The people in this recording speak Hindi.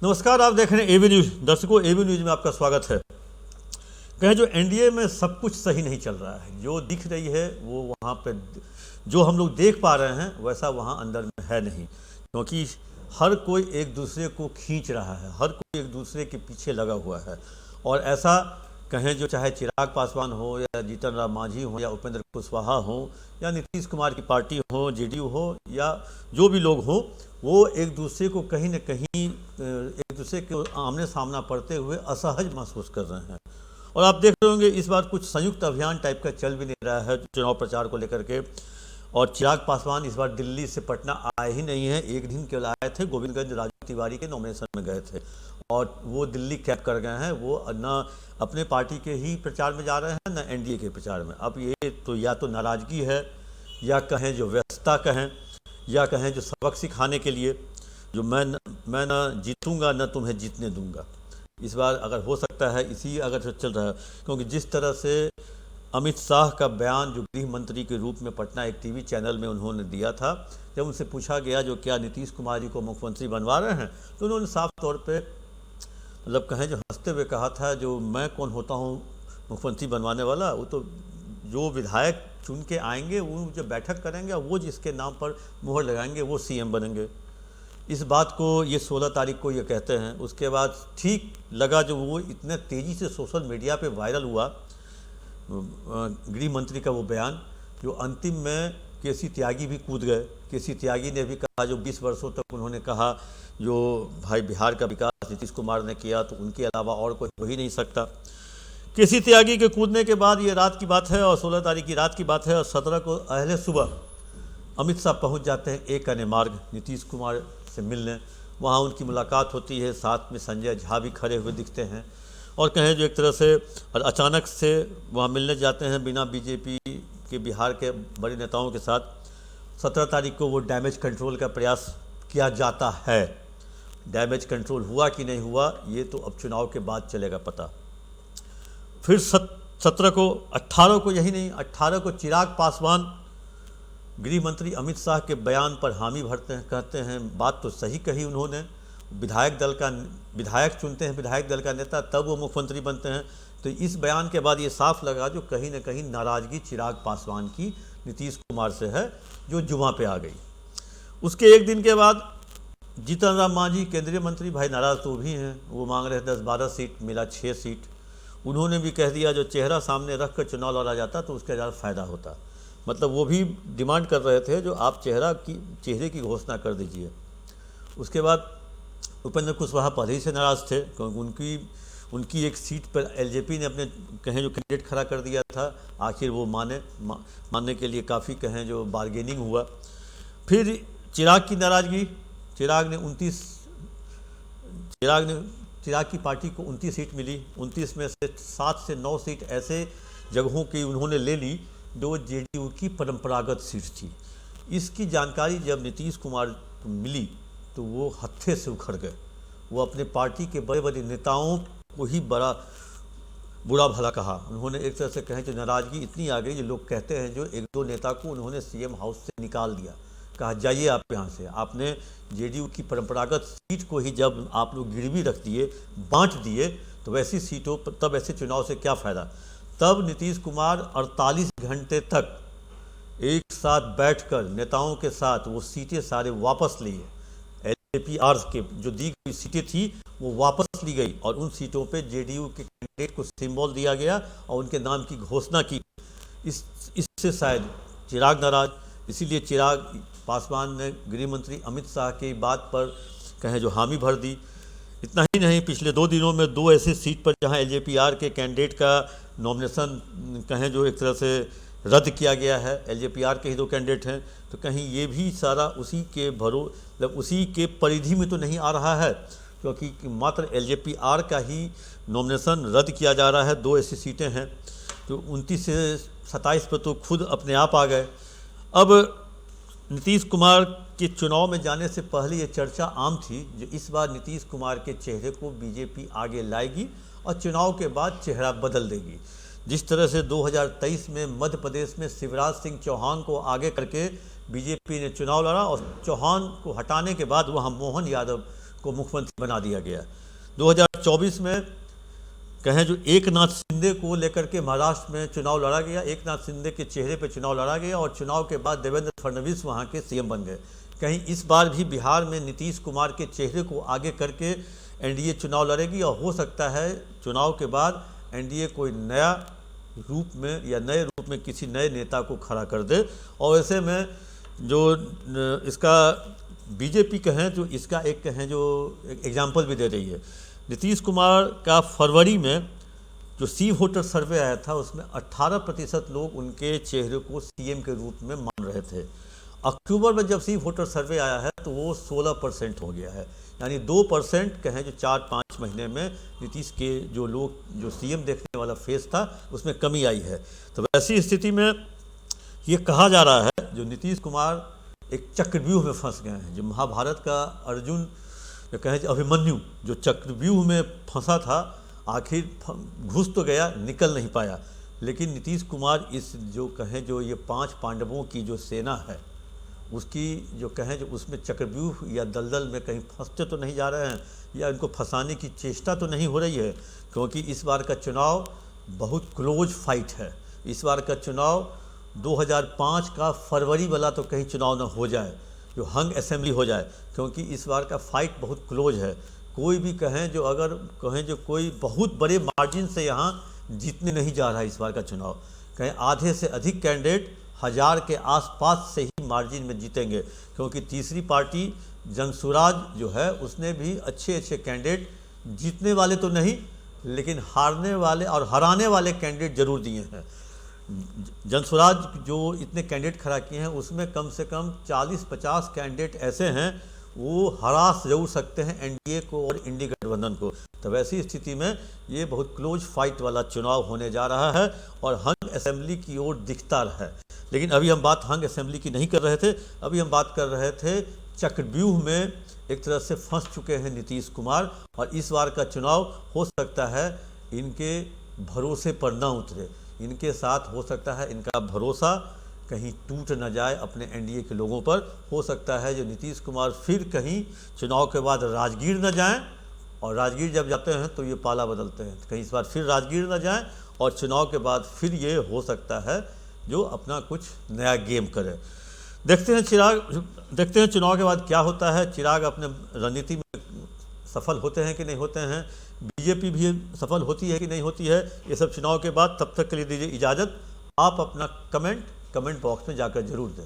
नमस्कार, आप देख रहे हैं एबी न्यूज। दर्शकों, एबी न्यूज में आपका स्वागत है। कहें जो एनडीए में सब कुछ सही नहीं चल रहा है, जो दिख रही है वो वहाँ पे जो हम लोग देख पा रहे हैं वैसा वहाँ अंदर में है नहीं, क्योंकि हर कोई एक दूसरे को खींच रहा है, हर कोई एक दूसरे के पीछे लगा हुआ है। और ऐसा कहें जो चाहे चिराग पासवान हो या जीतन राम मांझी हो या उपेंद्र कुशवाहा हो या नीतीश कुमार की पार्टी हो, जेडीयू हो या जो भी लोग हों, वो एक दूसरे को कहीं न कहीं एक दूसरे के आमने सामना पड़ते हुए असहज महसूस कर रहे हैं। और आप देख रहे होंगे इस बार कुछ संयुक्त अभियान टाइप का चल भी नहीं रहा है चुनाव प्रचार को लेकर के। और चिराग पासवान इस बार दिल्ली से पटना आए ही नहीं हैं, एक दिन केवल आए थे, गोविंदगंज राजू तिवारी के नॉमिनेशन में गए थे और वो दिल्ली कैब कर गए हैं। वो न अपने पार्टी के ही प्रचार में जा रहे हैं न एनडीए के प्रचार में। अब ये तो या तो नाराज़गी है या कहें जो व्यस्तता कहें या कहें जो सबक सिखाने के लिए, जो मैं न जीतूंगा न तुम्हें जीतने दूंगा। इस बार अगर हो सकता है इसी अगर चल रहा है, क्योंकि जिस तरह से अमित शाह का बयान जो गृह मंत्री के रूप में पटना एक टीवी चैनल में उन्होंने दिया था, जब उनसे पूछा गया जो क्या नीतीश कुमार जी को मुख्यमंत्री बनवा रहे हैं, तो उन्होंने साफ तौर पे मतलब कहें जो हंसते हुए कहा था, जो मैं कौन होता हूँ मुख्यमंत्री बनवाने वाला, वो तो जो विधायक चुन के आएंगे वो जब बैठक करेंगे वो जिसके नाम पर मुहर लगाएंगे वो सीएम बनेंगे। इस बात को ये 16 तारीख को ये कहते हैं। उसके बाद ठीक लगा जो वो इतने तेज़ी से सोशल मीडिया पे वायरल हुआ गृह मंत्री का वो बयान, जो अंतिम में केसी त्यागी भी कूद गए। केसी त्यागी ने भी कहा, जो 20 वर्षों तक उन्होंने कहा जो भाई बिहार का विकास नीतीश कुमार ने किया तो उनके अलावा और कोई हो ही नहीं सकता। केसी त्यागी के कूदने के बाद ये रात की बात है और 16 तारीख की रात की बात है और 17 को अहले सुबह अमित शाह पहुंच जाते हैं एक अन्य मार्ग नीतीश कुमार से मिलने। वहाँ उनकी मुलाकात होती है, साथ में संजय झा भी खड़े हुए दिखते हैं और कहें जो एक तरह से अचानक से वहाँ मिलने जाते हैं बिना बीजेपी के बिहार के बड़े नेताओं के साथ। 17 तारीख को वो डैमेज कंट्रोल का प्रयास किया जाता है। डैमेज कंट्रोल हुआ कि नहीं हुआ ये तो अब चुनाव के बाद चलेगा पता। फिर 17 को 18 को यही नहीं, 18 को चिराग पासवान गृह मंत्री अमित शाह के बयान पर हामी भरते हैं, कहते हैं बात तो सही कही उन्होंने, विधायक चुनते हैं विधायक दल का नेता तब वो मुख्यमंत्री बनते हैं। तो इस बयान के बाद ये साफ लगा जो कहीं न कहीं नाराज़गी चिराग पासवान की नीतीश कुमार से है, जो जुमा पे आ गई। उसके एक दिन के बाद जीतन राम मांझी केंद्रीय मंत्री, भाई नाराज़ तो भी हैं, वो मांग रहे 10-12 सीट, मिला 6 सीट। उन्होंने भी कह दिया जो चेहरा सामने रख कर चुनाव लड़ा जाता तो उसका ज़्यादा फायदा होता। मतलब वो भी डिमांड कर रहे थे जो आप चेहरे की घोषणा कर दीजिए। उसके बाद उपेंद्र कुशवाहा पहले ही से नाराज़ थे, क्योंकि उनकी एक सीट पर एलजेपी ने अपने कहें जो कैंडिडेट खड़ा कर दिया था। आखिर वो मानने के लिए काफ़ी कहें जो बार्गेनिंग हुआ। फिर चिराग की नाराज़गी, चिराग की पार्टी को 29 सीट मिली। 29 में से 7 से 9 सीट ऐसे जगहों की उन्होंने ले ली जो जेडीयू की परंपरागत सीट थी। इसकी जानकारी जब नीतीश कुमार को मिली तो वो हत्थे से उखड़ गए। वो अपने पार्टी के बड़े बड़े नेताओं को ही बुरा भला कहा। उन्होंने एक तरह से कहें कि नाराज़गी इतनी आ गई, जो लोग कहते हैं जो 1-2 नेता को उन्होंने सीएम हाउस से निकाल दिया, कहा जाइए आप यहाँ से। आपने जेडीयू की परंपरागत सीट को ही जब आप लोग गिरवी रख दिए, बांट दिए, तो वैसी सीटों पर तब ऐसे चुनाव से क्या फ़ायदा। तब नीतीश कुमार 48 घंटे तक एक साथ बैठकर नेताओं के साथ वो सीटें सारे वापस लिए। एलजेपीआर के जो दी गई सीटें थी वो वापस ली गई और उन सीटों पे जेडीयू के कैंडिडेट को सिंबल दिया गया और उनके नाम की घोषणा की। इससे शायद चिराग नाराज, इसीलिए चिराग पासवान ने गृह मंत्री अमित शाह की बात पर कहें जो हामी भर दी। इतना ही नहीं, पिछले 2 दिनों में 2 ऐसी सीट पर जहां एलजेपीआर के कैंडिडेट का नॉमिनेशन कहें जो एक तरह से रद्द किया गया है, एलजेपीआर के ही 2 कैंडिडेट हैं, तो कहीं ये भी सारा उसी के मतलब उसी के परिधि में तो नहीं आ रहा है, क्योंकि मात्र एलजेपीआर का ही नॉमिनेशन रद्द किया जा रहा है। 2 ऐसी सीटें हैं तो 29 से 27 पर तो खुद अपने आप आ गए। अब नीतीश कुमार के चुनाव में जाने से पहले ये चर्चा आम थी जो इस बार नीतीश कुमार के चेहरे को बीजेपी आगे लाएगी और चुनाव के बाद चेहरा बदल देगी। जिस तरह से 2023 में मध्य प्रदेश में शिवराज सिंह चौहान को आगे करके बीजेपी ने चुनाव लड़ा और चौहान को हटाने के बाद वहाँ मोहन यादव को मुख्यमंत्री बना दिया गया। 2024 में कहें जो एकनाथ शिंदे को लेकर के महाराष्ट्र में चुनाव लड़ा गया, एकनाथ शिंदे के चेहरे पे चुनाव लड़ा गया और चुनाव के बाद देवेंद्र फडणवीस वहाँ के सीएम बन गए। कहीं इस बार भी बिहार में नीतीश कुमार के चेहरे को आगे करके एनडीए चुनाव लड़ेगी और हो सकता है चुनाव के बाद एनडीए कोई नया रूप में या नए रूप में किसी नए नेता को खड़ा कर दे। और ऐसे में जो इसका बीजेपी कहें जो इसका एक कहें जो एग्जाम्पल भी दे रही है। नीतीश कुमार का फरवरी में जो सी वोटर सर्वे आया था उसमें 18% लोग उनके चेहरे को सीएम के रूप में मान रहे थे। अक्टूबर में जब सी वोटर सर्वे आया है तो वो 16% हो गया है, यानी 2% कहें जो 4-5 महीने में नीतीश के जो लोग जो सीएम देखने वाला फेस था उसमें कमी आई है। तो वैसी स्थिति में ये कहा जा रहा है जो नीतीश कुमार एक चक्रव्यूह में फंस गए हैं। जो महाभारत का अर्जुन जो कहें अभिमन्यु जो चक्रव्यूह में फंसा था, आखिर घुस तो गया, निकल नहीं पाया। लेकिन नीतीश कुमार इस जो कहें जो ये 5 पांडवों की जो सेना है उसकी जो कहें जो उसमें चक्रव्यूह या दलदल में कहीं फंसते तो नहीं जा रहे हैं या इनको फंसाने की चेष्टा तो नहीं हो रही है, क्योंकि इस बार का चुनाव बहुत क्लोज फाइट है। इस बार का चुनाव 2005 का फरवरी वाला तो कहीं चुनाव न हो जाए, जो हंग असेंबली हो जाए, क्योंकि इस बार का फाइट बहुत क्लोज है। कोई भी कहें जो अगर कहें जो कोई बहुत बड़े मार्जिन से यहाँ जीतने नहीं जा रहा है इस बार का चुनाव। कहें आधे से अधिक कैंडिडेट 1000 के आसपास से ही मार्जिन में जीतेंगे, क्योंकि तीसरी पार्टी जनसुराज जो है उसने भी अच्छे कैंडिडेट जीतने वाले तो नहीं लेकिन हारने वाले और हराने वाले कैंडिडेट जरूर दिए हैं। जनसुराज जो इतने कैंडिडेट खड़ा किए हैं उसमें कम से कम 40-50 कैंडिडेट ऐसे हैं वो हरा जरूर सकते हैं एनडीए को और इंडी गठबंधन को। तो वैसी स्थिति में ये बहुत क्लोज फाइट वाला चुनाव होने जा रहा है और हंग असेंबली की ओर दिखता है। लेकिन अभी हम बात हंग असेंबली की नहीं कर रहे थे, अभी हम बात कर रहे थे चक्रव्यूह में एक तरह से फंस चुके हैं नीतीश कुमार और इस बार का चुनाव हो सकता है इनके भरोसे पर ना उतरे। इनके साथ हो सकता है इनका भरोसा कहीं टूट न जाए अपने एनडीए के लोगों पर। हो सकता है जो नीतीश कुमार फिर कहीं चुनाव के बाद राजगीर न जाएं और राजगीर जब जाते हैं तो ये पाला बदलते हैं, कहीं इस बार फिर राजगीर न जाएं और चुनाव के बाद फिर ये हो सकता है जो अपना कुछ नया गेम करे। देखते हैं चुनाव के बाद क्या होता है। चिराग अपने रणनीति में सफल होते हैं कि नहीं होते हैं, बीजेपी भी सफल होती है कि नहीं होती है, ये सब चुनाव के बाद। तब तक के लिए दीजिए इजाज़त। आप अपना कमेंट बॉक्स में जाकर जरूर दें।